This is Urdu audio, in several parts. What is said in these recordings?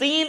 3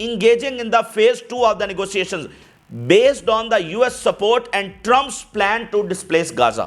engaging in the phase 2 of the negotiations based on the US support and Trump's plan to displace Gaza.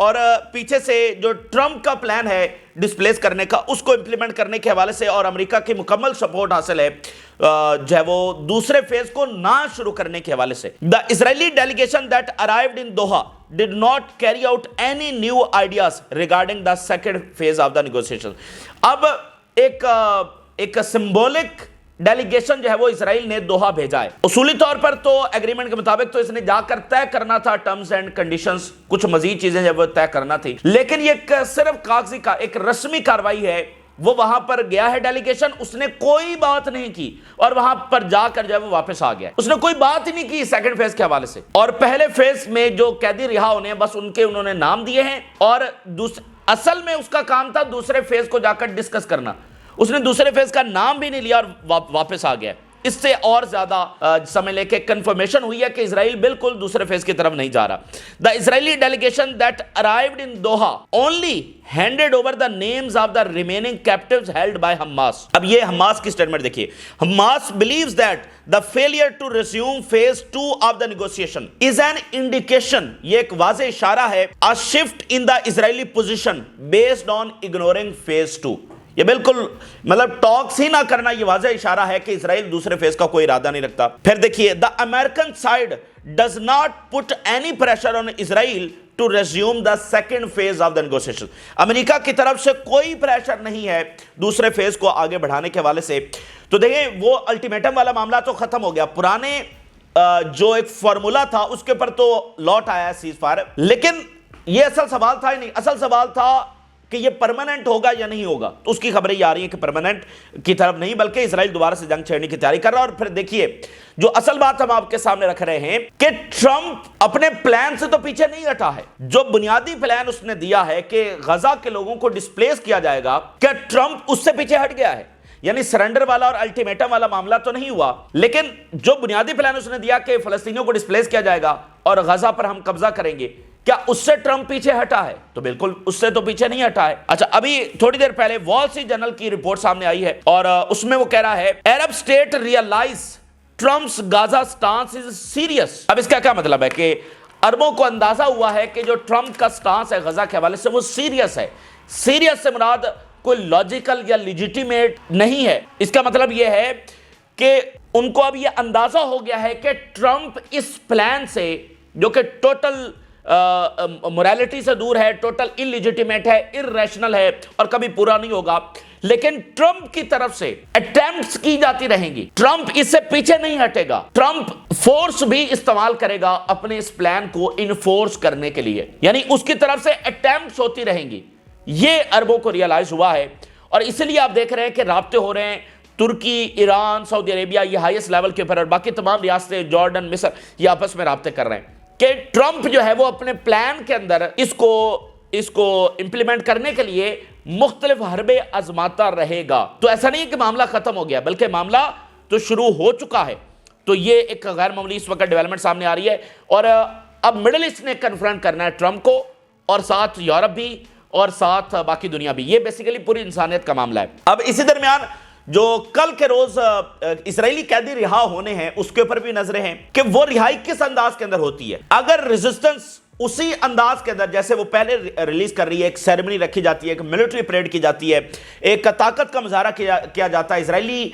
اور پیچھے سے جو ٹرمپ کا پلان ہے ڈسپلیس کرنے کا اس کو امپلیمنٹ کرنے کے حوالے سے اور امریکہ کی مکمل سپورٹ حاصل ہے جو ہے وہ دوسرے فیز کو نہ شروع کرنے کے حوالے سے. The Israeli delegation that arrived in Doha did not carry out any new ideas regarding the second phase of the negotiation. اب ایک سمبولک ڈیلیگیشن جو ہے وہ اسرائیل نے دوحہ بھیجا ہے. اصولی طور پر تو ایگریمنٹ کے مطابق تو اس نے جا کر طے کرنا تھا ٹرمز اینڈ کنڈیشنز, کچھ مزید چیزیں جو وہ طے کرنا تھی, لیکن یہ صرف کاغذی کا ایک رسمی کاروائی ہے. وہ وہاں پر گیا ہے ڈیلیگیشن, اس نے کوئی بات نہیں کی اور وہاں پر جا کر جو ہے وہ واپس آ گیا. اس نے کوئی بات ہی نہیں کی سیکنڈ فیز کے حوالے سے. اور پہلے فیز میں جو قیدی رہا ہونے ہیں بس انہوں نے نام دیے ہیں, اور اصل میں اس کا کام تھا دوسرے فیز کو جا کر ڈسکس کرنا. اس نے دوسرے فیز کا نام بھی نہیں لیا اور واپس آ گیا. اس سے اور زیادہ سمجھ لے کہ کنفرمیشن ہوئی ہے کہ اسرائیل بالکل دوسرے فیز کی طرف نہیں جا رہا. The Israeli delegation that arrived in Doha only handed over the names of the remaining captives held by Hamas. اب یہ حماس کی سٹیٹمنٹ دیکھیے. Hamas believes that the failure to resume phase 2 of the negotiation is an indication, یہ ایک واضح اشارہ ہے, a shift in the Israeli position based on ignoring phase 2. یہ بالکل مطلب ٹاکس ہی نہ کرنا, یہ واضح اشارہ ہے کہ اسرائیل دوسرے فیز کا کوئی ارادہ نہیں رکھتا. پھر دیکھیے, the American side does not put any pressure on Israel to resume the second phase of the negotiation. امریکہ کی طرف سے کوئی پریشر نہیں ہے دوسرے فیز کو آگے بڑھانے کے حوالے سے. تو دیکھیں وہ الٹیمیٹم والا معاملہ تو ختم ہو گیا, پرانے جو ایک فارمولا تھا اس کے پر تو لوٹ آیا ہے سیز فائر, لیکن یہ اصل سوال تھا ہی نہیں. اصل سوال تھا کہ یہ پرماننٹ ہوگا یا نہیں ہوگا. تو اس کی خبریں یہ آ رہی ہیں کہ پرماننٹ کی طرف نہیں, بلکہ اسرائیل دوبارہ سے جنگ چھیڑنے کی تیاری کر رہا ہے. اور پھر دیکھیے جو اصل بات ہم آپ کے سامنے رکھ رہے ہیں کہ ٹرمپ اپنے پلان سے تو پیچھے نہیں ہٹا ہے. جو بنیادی پلان اس نے دیا ہے کہ غزہ کے لوگوں کو ڈسپلیس کیا جائے گا, کہ ٹرمپ اس سے پیچھے ہٹ گیا ہے. یعنی سرنڈر والا اور الٹیمیٹم والا معاملہ تو نہیں ہوا, لیکن جو بنیادی پلان اس نے دیا کہ فلسطینیوں کو ڈسپلیس کیا جائے گا اور غزہ پر ہم قبضہ کریں گے, کیا اس سے ٹرمپ پیچھے ہٹا ہے؟ تو بالکل اس سے تو پیچھے نہیں ہٹا ہے. اچھا, ابھی تھوڑی دیر پہلے وال اسٹریٹ جرنل کی رپورٹ سامنے آئی ہے اور اس میں وہ کہہ رہا ہے Arab state realise Trump's Gaza stance is serious. اب اس کا کیا مطلب ہے کہ عربوں کو اندازہ ہوا ہے کہ جو ٹرمپ کا سٹانس ہے غزہ کے حوالے سے وہ سیریس ہے. سیریس سے مراد کوئی لاجیکل یا لیجیٹیمیٹ نہیں ہے. اس کا مطلب یہ ہے کہ ان کو اب یہ اندازہ ہو گیا ہے کہ ٹرمپ اس پلان سے جو کہ ٹوٹل موریلٹی سے دور ہے, ٹوٹل انلیجیٹیمیٹ ہے, ارریشنل ہے اور کبھی پورا نہیں ہوگا, لیکن ٹرمپ کی طرف سے اٹیمپٹس کی جاتی رہیں گی. ٹرمپ اس سے پیچھے نہیں ہٹے گا. ٹرمپ فورس بھی استعمال کرے گا اپنے اس پلان کو انفورس کرنے کے لیے, یعنی اس کی طرف سے اٹیمپٹس ہوتی رہیں گی. یہ عربوں کو ریئلائز ہوا ہے اور اس لیے آپ دیکھ رہے ہیں کہ رابطے ہو رہے ہیں. ترکی, ایران, سعودی عربیہ یہ ہائیسٹ لیول کے اوپر, اور باقی تمام ریاستیں جارڈن, مصر یہ آپس میں رابطے کر رہے ہیں کہ ٹرمپ جو ہے وہ اپنے پلان کے اندر اس کو امپلیمنٹ کرنے کے لیے مختلف حربے آزماتا رہے گا. تو ایسا نہیں ہے کہ معاملہ ختم ہو گیا, بلکہ معاملہ تو شروع ہو چکا ہے. تو یہ ایک غیر معمولی اس وقت ڈیولپمنٹ سامنے آ رہی ہے, اور اب مڈل ایسٹ نے کنفرنٹ کرنا ہے ٹرمپ کو, اور ساتھ یورپ بھی اور ساتھ باقی دنیا بھی. یہ بیسیکلی پوری انسانیت کا معاملہ ہے. اب اسی درمیان جو کل کے روز اسرائیلی قیدی رہا ہونے ہیں اس کے اوپر بھی نظریں ہیں کہ وہ رہائی کس انداز کے اندر ہوتی ہے. اگر ریزسٹنس اسی انداز کے اندر جیسے وہ پہلے ریلیز کر رہی ہے, ایک سیریمنی رکھی جاتی ہے, ایک ملٹری پریڈ کی جاتی ہے, ایک طاقت کا مظاہرہ کیا جاتا ہے, اسرائیلی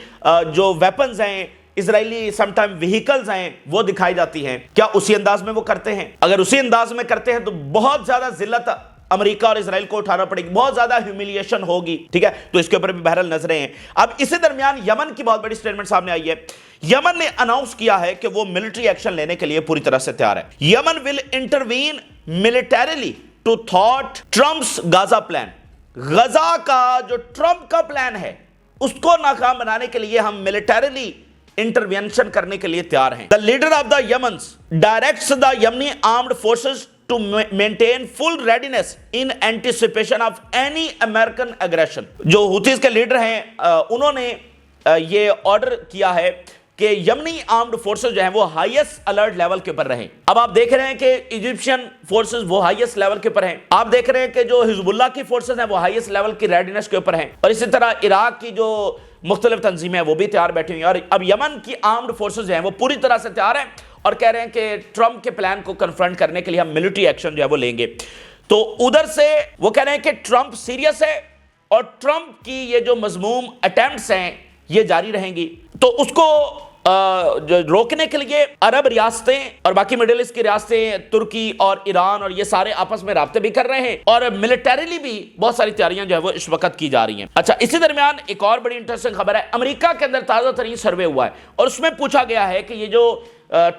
جو ویپنز ہیں, اسرائیلی سم ٹائم وہیکلز ہیں وہ دکھائی جاتی ہیں, کیا اسی انداز میں وہ کرتے ہیں؟ اگر اسی انداز میں کرتے ہیں تو بہت زیادہ ذلت امریکہ اور اسرائیل کو اٹھانا پڑے گی, بہت زیادہ ہیوملیشن ہوگی. ٹھیک ہے, تو اس کے اوپر بھی بہرحال نظریں ہیں. اب اسی درمیان یمن کی بہت بڑی سٹیٹمنٹ سامنے آئی ہے. یمن نے اناؤنس کیا ہے کہ وہ ملٹری ایکشن لینے کے لیے پوری طرح سے تیار ہے. Yemen will intervene militarily to thwart Trump's Gaza plan. Gaza کا جو ٹرمپ کا پلان ہے اس کو ناکام بنانے کے لیے ہم ملیٹریلی انٹروینشن کرنے کے لیے تیار ہیں. The leader of the Yemen directs the Yemeni armed forces to maintain full readiness in anticipation of any American aggression. جو ہوتیز کے لیڈر ہیں انہوں نے یہ آرڈر کیا ہے کہ یمنی آرمڈ فورسز جو ہیں وہ ہائیسٹ الرٹ لیول کے اوپر رہیں. اب آپ دیکھ رہے ہیں کہ ایجپشین فورسز وہ ہائیسٹ لیول کے اوپر ہیں, آپ دیکھ رہے ہیں کہ جو حزب اللہ کی فورسز ہیں وہ ہائیسٹ لیول کی ریڈینس کے اوپر ہیں, اور اسی طرح عراق کی جو مختلف تنظیمیں ہیں وہ بھی تیار بیٹھی ہوئی ہیں. اور اب یمن کی آرمڈ فورسز جو ہیں وہ پوری طرح سے تیار ہیں اور کہہ رہے ہیں کہ ٹرمپ کے پلان کو کنفرنٹ کرنے کے لیے ہم ملٹری ایکشن جو ہے وہ لیں گے. تو ادھر سے وہ کہہ رہے ہیں کہ ٹرمپ سیریس ہے اور ٹرمپ کی یہ جو مذموم اٹیمپٹس ہیں یہ جاری رہیں گی. تو اس کو روکنے کے لیے عرب ریاستیں اور باقی مڈل ایسٹ کی ریاستیں، ترکی اور ایران اور یہ سارے آپس میں رابطے بھی کر رہے ہیں اور ملٹریلی بھی بہت ساری تیاریاں جو ہے وہ اس وقت کی جا رہی ہیں. اچھا، اسی درمیان ایک اور بڑی انٹرسٹنگ خبر ہے. امریکہ کے اندر تازہ ترین سروے ہوا ہے اور اس میں پوچھا گیا ہے کہ یہ جو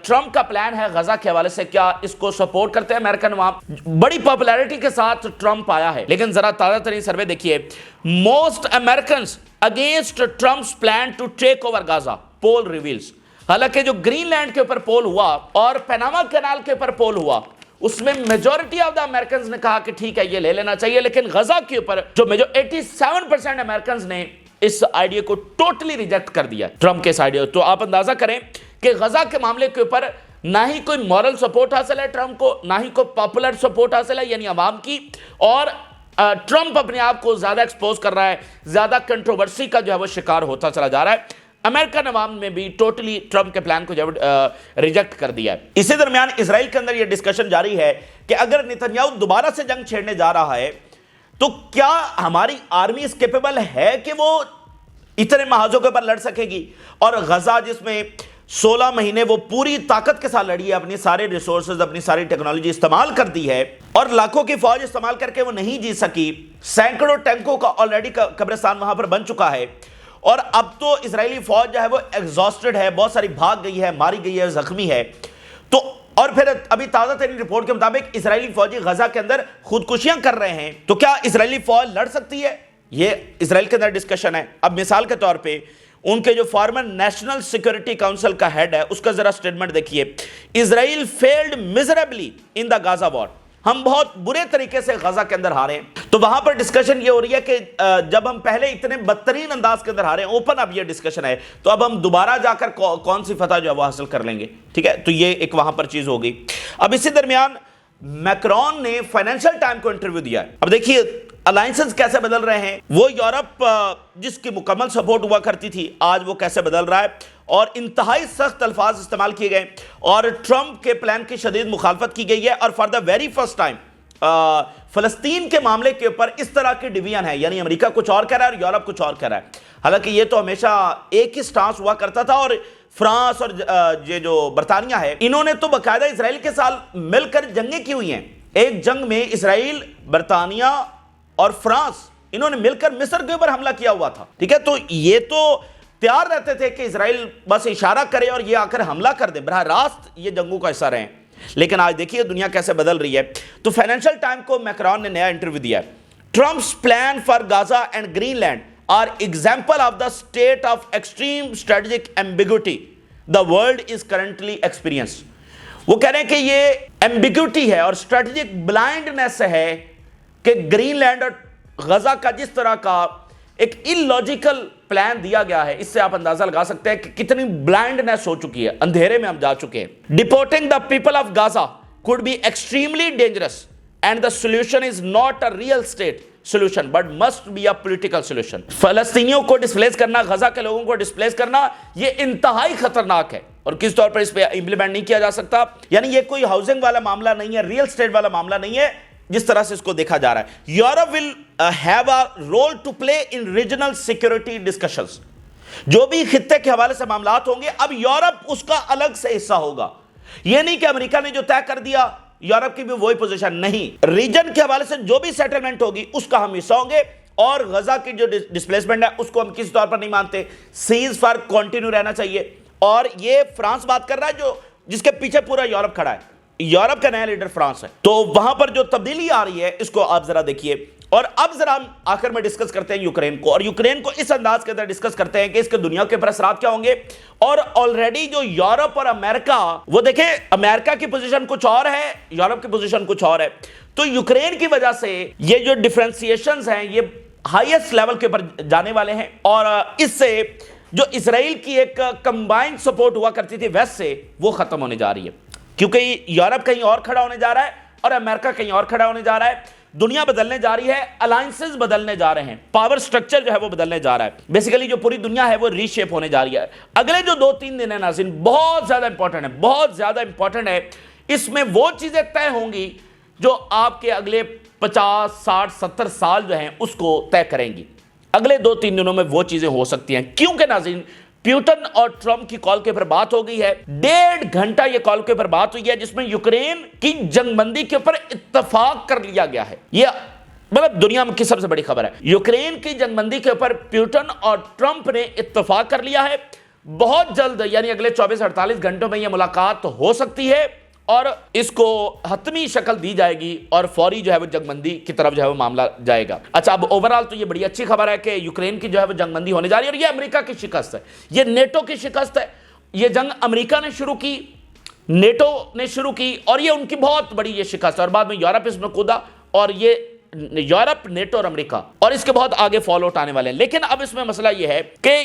ٹرمپ کا پلان ہے غزہ کے حوالے سے، کیا اس کو سپورٹ کرتے ہیں امریکن عوام؟ بڑی پاپولیرٹی کے ساتھ ٹرمپ آیا ہے، لیکن ذرا تازہ ترین سروے دیکھیے. Most Americans against Trump's plan to take over Gaza, poll reveals. حالانکہ جو گرین لینڈ کے اوپر پول ہوا اور پیناما کینال کے اوپر پول ہوا، اس میں میجورٹی آف دا امریکنز نے کہا کہ ٹھیک ہے یہ لے لینا چاہیے، لیکن غزہ کے اوپر جو 87% امریکنز نے اس آئیڈیا کو ٹوٹلی ریجیکٹ کر دیا ٹرمپ کے اس آئیڈیا. تو آپ اندازہ کریں کہ غزہ کے معاملے کے اوپر نہ ہی کوئی مورل سپورٹ حاصل ہے ٹرمپ کو، نہ ہی کوئی پاپولر سپورٹ حاصل ہے یعنی عوام کی، اور ٹرمپ اپنے آپ کو زیادہ ایکسپوز کر رہا ہے، زیادہ کنٹروورسی کا جو ہے وہ شکار ہوتا چلا جا رہا ہے. امریکن عوام میں بھی ٹوٹلی ٹرمپ کے پلان کو جو ریجیکٹ کر دیا ہے. اسی درمیان اسرائیل کے اندر یہ ڈسکشن جاری ہے کہ اگر نتنیاہو دوبارہ سے جنگ چھیڑنے جا رہا ہے تو کیا ہماری آرمی اس کیپیبل ہے کہ وہ اتنے محاذوں کے اوپر لڑ سکے گی؟ اور غزہ جس میں 16 مہینے وہ پوری طاقت کے ساتھ لڑی ہے، اپنی سارے ریسورسز، اپنی ساری ٹیکنالوجی استعمال کر دی ہے اور لاکھوں کی فوج استعمال کر کے وہ نہیں جیت سکی. سینکڑوں ٹینکوں کا آلریڈی قبرستان وہاں پر بن چکا ہے اور اب تو اسرائیلی فوج جو ہے وہ ایگزاسٹڈ ہے، بہت ساری بھاگ گئی ہے، ماری گئی ہے، زخمی ہے. تو اور پھر ابھی تازہ ترین رپورٹ کے مطابق اسرائیلی فوجی غزہ کے اندر خودکشیاں کر رہے ہیں. تو کیا اسرائیلی فوج لڑ سکتی ہے؟ یہ اسرائیل کے اندر ڈسکشن ہے. اب مثال کے طور پہ ان کے جو فارمر نیشنل سیکورٹی کاؤنسل کا ہیڈ ہے اس کا ذرا سٹیٹمنٹ دیکھیے. اسرائیل فیلڈ میزریبلی ان دا غزہ وار، ہم بہت برے طریقے سے غزہ کے اندر ہارے ہیں. تو وہاں پر ڈسکشن یہ ہو رہی ہے کہ جب ہم پہلے اتنے بدترین انداز کے اندر ہارے ہیں، اوپن اب یہ ڈسکشن ہے، تو اب ہم دوبارہ جا کر کون سی فتح جو ہے وہ حاصل کر لیں گے. ٹھیک ہے، تو یہ ایک وہاں پر چیز ہوگی. اب اسی درمیان میکرون نے فائنینشل ٹائم کو انٹرویو دیا ہے. اب دیکھیے الائنسز کیسے بدل رہے ہیں. وہ یورپ جس کی مکمل سپورٹ ہوا کرتی تھی، آج وہ کیسے بدل رہا ہے اور انتہائی سخت الفاظ استعمال کیے گئے اور ٹرمپ کے پلان کی شدید مخالفت کی گئی ہے. اور for the very first time فلسطین کے معاملے کے اوپر اس طرح کی ڈویژن ہے، یعنی امریکہ کچھ اور کہہ رہا ہے اور یورپ کچھ اور کہہ رہا ہے. حالانکہ یہ تو ہمیشہ ایک ہی سٹانس ہوا کرتا تھا اور فرانس اور یہ جو برطانیہ ہے انہوں نے تو باقاعدہ اسرائیل کے ساتھ مل کر جنگیں کی ہوئی ہیں. ایک جنگ میں اسرائیل، برطانیہ اور فرانس انہوں نے مل کر مصر کے اوپر حملہ کیا ہوا تھا. ٹھیک ہے، تو یہ تو تیار رہتے تھے کہ اسرائیل بس اشارہ کرے اور یہ آ کر حملہ کر دے، براہ راست یہ جنگوں کا حصہ رہے ہیں. لیکن آج دیکھیے دنیا کیسے بدل رہی ہے. تو فائنینشل ٹائم کو میکرون نے نیا انٹرویو دیا ہے. Trump's plan for Gaza and Greenland are example of the state of extreme strategic ambiguity the world is currently experience. وہ کہہ رہے ہیں کہ یہ ایمبیگوٹی ہے اور اسٹریٹجک بلائنڈنیس ہے کہ گرین لینڈ اور غزہ کا جس طرح کا ایک اللاجیکل پلان دیا گیا ہے، اس سے آپ اندازہ لگا سکتے ہیں کہ کتنی بلائنڈنیس ہو چکی ہے، اندھیرے میں ہم جا چکے ہیں. Deporting the people of Gaza could be extremely dangerous and the solution is not a real state solution but must be a political solution. فلسطینیوں کو ڈسپلیس کرنا، غزہ کے لوگوں کو ڈسپلیس کرنا، یہ انتہائی خطرناک ہے اور کس طور پر اس پہ امپلیمنٹ نہیں کیا جا سکتا. یعنی یہ کوئی ہاؤسنگ والا معاملہ نہیں ہے، ریئل اسٹیٹ والا معاملہ نہیں ہے جس طرح سے اس کو دیکھا جا رہا ہے. Europe will have a role to play in regional security discussions. جو بھی خطے کے حوالے سے معاملات ہوں گے اب یورپ اس کا الگ سے حصہ ہوگا. یہ نہیں کہ امریکہ نے جو طے کر دیا یورپ کی بھی وہی پوزیشن نہیں. ریجن کے حوالے سے جو بھی سیٹلمنٹ ہوگی اس کا ہم حصہ ہوں گے اور غزہ کی جو ڈسپلیسمنٹ ہے اس کو ہم کسی طور پر نہیں مانتے. سیز فائر کنٹینیو رہنا چاہیے. اور یہ فرانس بات کر رہا ہے جس کے پیچھے پورا یورپ کھڑا ہے. یورپ کا نیا لیڈر فرانس ہے. تو وہاں پر جو تبدیلی آ رہی ہے اس کو آپ ذرا دیکھیے. اور اب ذرا ہم آخر میں ڈسکس کرتے ہیں یوکرین کو، اور یوکرین کو اس انداز کے اندر ڈسکس کرتے ہیں کہ اس کے دنیا کے اوپر اثرات کیا ہوں گے. اور آلریڈی جو یورپ اور امریکہ، وہ دیکھیں امریکہ کی پوزیشن کچھ اور ہے، یورپ کی پوزیشن کچھ اور ہے. تو یوکرین کی وجہ سے یہ جو ڈیفرنسیشنز ہیں یہ ہائیسٹ لیول کے اوپر جانے والے ہیں اور اس سے جو اسرائیل کی ایک کمبائنڈ سپورٹ ہوا کرتی تھی ویسٹ سے وہ ختم ہونے جا رہی ہے. کیونکہ یورپ کہیں اور کھڑا ہونے جا رہا ہے اور امریکہ کہیں اور کھڑا ہونے جا رہا ہے. دنیا بدلنے جا رہی ہے، الائنسز بدلنے جا رہے ہیں، پاور سٹرکچر جو ہے وہ بدلنے جا رہا ہے. بیسیکلی جو پوری دنیا ہے وہ ری شیپ ہونے جا رہی ہے. اگلے جو 2-3 دن ہیں ناظرین بہت زیادہ امپورٹنٹ ہے، بہت زیادہ امپورٹنٹ ہے. اس میں وہ چیزیں طے ہوں گی جو آپ کے اگلے 50 60 70 سال جو ہیں اس کو طے کریں گی۔ اگلے 2-3 دنوں میں وہ چیزیں ہو سکتی ہیں، کیونکہ ناظرین پیوٹن اور ٹرمپ کی کال کے اوپر بات ہو گئی ہے، 1.5 گھنٹہ یہ کال کے اوپر بات ہوئی ہے، جس میں یوکرین کی جنگ بندی کے اوپر اتفاق کر لیا گیا ہے۔ یہ مطلب دنیا میں کی سب سے بڑی خبر ہے، یوکرین کی جنگ بندی کے اوپر پیوٹن اور ٹرمپ نے اتفاق کر لیا ہے۔ بہت جلد یعنی اگلے 24-48 گھنٹوں میں یہ ملاقات ہو سکتی ہے اور اس کو حتمی شکل دی جائے گی اور فوری جو ہے وہ جنگ بندی کی طرف جو ہے وہ معاملہ جائے گا۔ اچھا، اب اوورال تو یہ بڑی اچھی خبر ہے کہ یوکرین کی جو ہے وہ جنگ بندی ہونے جا رہی ہے، اور یہ امریکہ کی شکست ہے، یہ نیٹو کی شکست ہے۔ یہ جنگ امریکہ نے شروع کی، نیٹو نے شروع کی، اور یہ ان کی بہت بڑی یہ شکست ہے، اور بعد میں یورپ اس میں کودا، اور یہ یورپ، نیٹو اور امریکہ، اور اس کے بہت آگے فالو آؤٹ آنے والے ہیں۔ لیکن اب اس میں مسئلہ یہ ہے کہ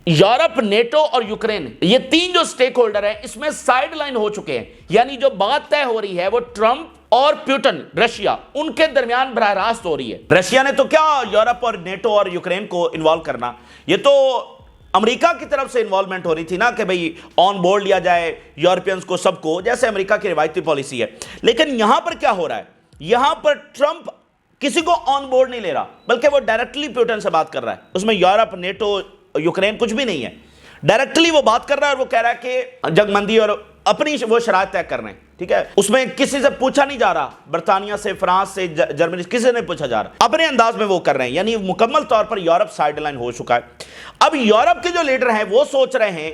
یورپ، نیٹو اور یوکرین، یہ 3 جو سٹیک ہولڈر ہیں اس میں سائیڈ لائن ہو چکے ہیں، یعنی جو بات طے ہو رہی ہے وہ ٹرمپ اور پیوٹن، رشیا، ان کے درمیان براہ راست ہو رہی ہے۔ رشیا نے تو کیا یورپ اور نیٹو اور یوکرین کو انوالو کرنا، یہ تو امریکہ کی طرف سے انوالومنٹ ہو رہی تھی نا، کہ بھئی آن بورڈ لیا جائے یورپینز کو، سب کو، جیسے امریکہ کی روایتی پالیسی ہے۔ لیکن یہاں پر کیا ہو رہا ہے، یہاں پر ٹرمپ کسی کو آن بورڈ نہیں لے رہا، بلکہ وہ ڈائریکٹلی پیوٹن سے بات کر رہا ہے، اس میں یورپ، نیٹو، یوکرین کچھ بھی نہیں ہے، ڈائریکٹلی وہ بات کر رہا ہے، اور وہ کہہ رہا ہے کہ جنگ بندی اور اپنی وہ شرائط طے کر رہے ہیں، ٹھیک ہے۔ اس میں کسی سے پوچھا نہیں جا رہا، برطانیہ سے، فرانس سے، جرمنی سے، کسی سے نہیں پوچھا جا رہا، اپنے انداز میں وہ کر رہے ہیں، یعنی مکمل طور پر یورپ سائیڈ لائن ہو چکا ہے۔ اب یورپ کے جو لیڈر ہیں وہ سوچ رہے ہیں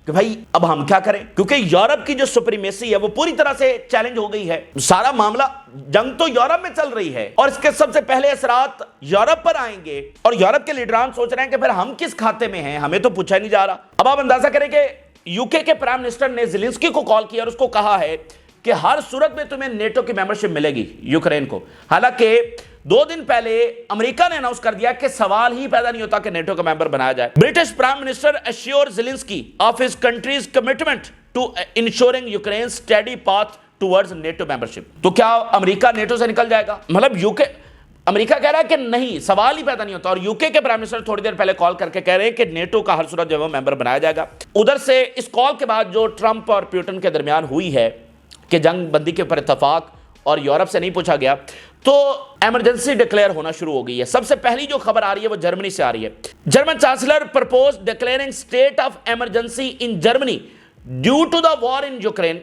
کہ بھائی اب ہم کیا کریں، کیونکہ یورپ کی جو سپریمیسی ہے وہ پوری طرح سے چیلنج ہو گئی ہے، سارا معاملہ، جنگ تو یورپ میں چل رہی ہے اور اس کے سب سے پہلے اثرات یورپ پر آئیں گے، اور یورپ کے لیڈران سوچ رہے ہیں کہ پھر ہم کس کھاتے میں ہیں، ہمیں تو پوچھا نہیں جا رہا۔ اب آپ اندازہ کریں کہ یوکے کے پرائم منسٹر نے زیلنسکی کو کال کیا اور اس کو کہا ہے کہ ہر صورت میں تمہیں نیٹو کی ممبرشپ ملے گی یوکرین کو، حالانکہ 2 دن پہلے امریکہ نے اناؤنس کر دیا کہ سوال ہی پیدا نہیں ہوتا کہ نیٹو کا ممبر بنایا جائے۔ British prime minister assure Zelensky of his country's commitment to ensuring Ukraine steady path towards NATO membership. تو کیا امریکہ نیٹو سے نکل جائے گا؟ مطلب امریکہ کہہ رہا ہے کہ نہیں، سوال ہی پیدا نہیں ہوتا، اور یوکے کے پرائم منسٹر تھوڑی دیر پہلے کال کر کے کہہ رہے ہیں کہ نیٹو کا ہر صورت جو ہے وہ ممبر بنایا جائے گا۔ ادھر سے اس کال کے بعد جو ٹرمپ اور پیوٹن کے درمیان ہوئی ہے کہ جنگ بندی کے اوپر اتفاق اور یورپ سے نہیں پوچھا گیا، تو ایمرجنسی ڈکلیئر ہونا شروع ہو گئی ہے۔ سب سے پہلی جو خبر آ رہی ہے وہ جرمنی سے آ رہی ہے۔ German chancellor propose declaring state of emergency in Germany due to the war in Ukraine.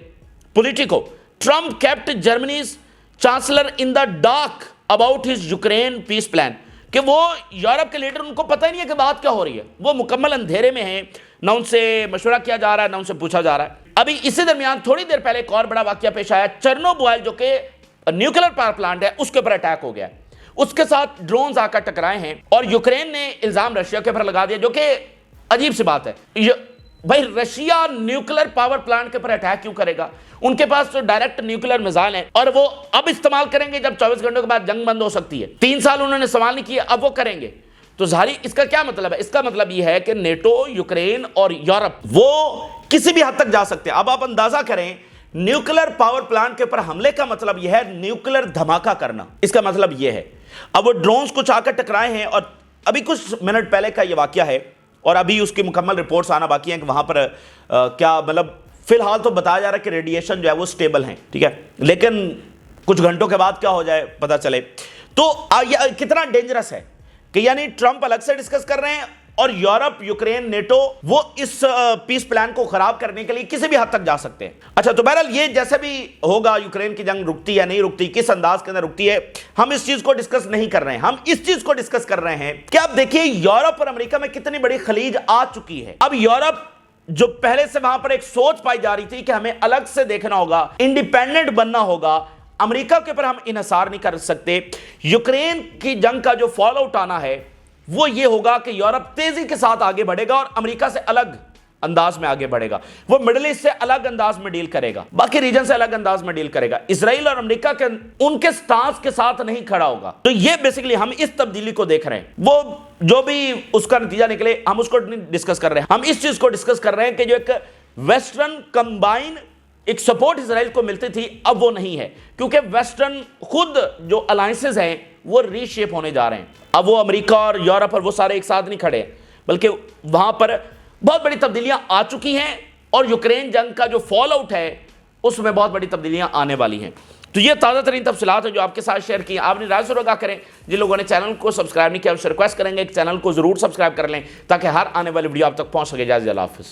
Politico, Trump kept Germany's chancellor in the dark about his Ukraine peace plan, کہ وہ یورپ کے لیڈر، ان کو پتہ ہی نہیں ہے کہ بات کیا ہو رہی ہے، وہ مکمل اندھیرے میں ہیں، نہ ان سے مشورہ کیا جا رہا ہے، نہ ان سے پوچھا جا رہا ہے۔ ابھی اسی درمیان تھوڑی دیر پہلے ایک اور بڑا واقعہ پیش آیا، چرنوبائل جو کہ نیوکلیر پاور پلانٹ ہے، اس کے اوپر اٹیک ہو گیا ہے، اس کے ساتھ ڈرونز آ کر ٹکرائے ہیں، اور یوکرین نے الزام رشیا کے اوپر لگا دیا، جو کہ عجیب سی بات ہے۔ بھائی رشیا نیوکلیر پاور پلانٹ کے اوپر اٹیک کیوں کرے گا؟ ان کے پاس تو ڈائریکٹ نیوکلیر میزائل ہیں، اور وہ اب استعمال کریں گے جب 24 گھنٹوں کے بعد جنگ بند ہو سکتی ہے۔ 3 سال انہوں نے استعمال نہیں کیا، اب وہ کریں گے۔ تو ظاہری اس کا کیا مطلب ہے؟ اس کا مطلب یہ ہے کہ نیٹو، یوکرین اور یورپ وہ کسی بھی حد تک جا سکتے ہیں۔ اب آپ اندازہ کریں، نیوکلیر پاور پلانٹ کے اوپر حملے کا مطلب یہ ہے نیوکلیر دھماکہ کرنا، اس کا مطلب یہ ہے۔ اب وہ ڈرونز کچھ آ کر ٹکرائے ہیں، اور ابھی کچھ منٹ پہلے کا یہ واقعہ ہے، اور ابھی اس کی مکمل رپورٹس آنا باقی ہیں کہ وہاں پر کیا مطلب فی الحال تو بتایا جا رہا ہے کہ ریڈیشن جو ہے وہ سٹیبل ہیں، ٹھیک ہے، لیکن کچھ گھنٹوں کے بعد کیا ہو جائے پتہ چلے۔ تو کتنا ڈینجرس ہے کہ یعنی ٹرمپ الگ سے ڈسکس کر رہے ہیں، اور یورپ، یوکرین، نیٹو وہ اس پیس پلان کو خراب کرنے کے لیے کسی بھی حد تک جا سکتے ہیں۔ اچھا، تو بہرحال یہ جیسے بھی ہوگا، یوکرین کی جنگ رکتی یا نہیں رکتی، کس انداز کے اندر رکتی ہے، ہم اس چیز کو ڈسکس نہیں کر رہے ہیں، ہم اس چیز کو ڈسکس کر رہے ہیں کہ آپ دیکھیے یورپ اور امریکہ میں کتنی بڑی خلیج آ چکی ہے۔ اب یورپ جو پہلے سے وہاں پر ایک سوچ پائی جا رہی تھی کہ ہمیں الگ سے دیکھنا ہوگا، انڈیپینڈنٹ بننا ہوگا، امریکہ کے اوپر ہم انحصار نہیں کر سکتے، یوکرین کی جنگ کا جو فال آؤٹ آنا ہے وہ یہ ہوگا کہ یورپ تیزی کے ساتھ آگے بڑھے گا اور امریکہ سے الگ انداز میں آگے بڑھے گا، وہ مڈل ایسٹ سے الگ انداز میں ڈیل کرے گا، باقی ریجن سے الگ انداز میں ڈیل کرے گا، اسرائیل اور امریکہ کے ان کے سٹانس کے ساتھ نہیں کھڑا ہوگا۔ تو یہ بیسیکلی ہم اس تبدیلی کو دیکھ رہے ہیں، وہ جو بھی اس کا نتیجہ نکلے ہم اس کو نہیں ڈسکس کر رہے ہیں، ہم اس چیز کو ڈسکس کر رہے ہیں کہ جو ایک ویسٹرن کمبائن ایک سپورٹ اسرائیل کو ملتی تھی، اب وہ نہیں ہے، کیونکہ ویسٹرن خود جو الائنسز ہیں وہ ری شیپ ہونے جا رہے ہیں۔ اب وہ امریکہ اور یورپ اور وہ سارے ایک ساتھ نہیں کھڑے ہیں، بلکہ وہاں پر بہت بڑی تبدیلیاں آ چکی ہیں، اور یوکرین جنگ کا جو فال آؤٹ ہے اس میں بہت بڑی تبدیلیاں آنے والی ہیں۔ تو یہ تازہ ترین تفصیلات ہیں جو آپ کے ساتھ شیئر کی. آپ نے رائے ضرور آگاہ کریں. جن لوگوں نے چینل کو سبسکرائب نہیں کیا اس سے ریکویسٹ کریں گے کہ چینل کو ضرور سبسکرائب کر لیں تاکہ ہر آنے والی ویڈیو آپ تک پہنچ سکے. اجازت، اللہ حافظ.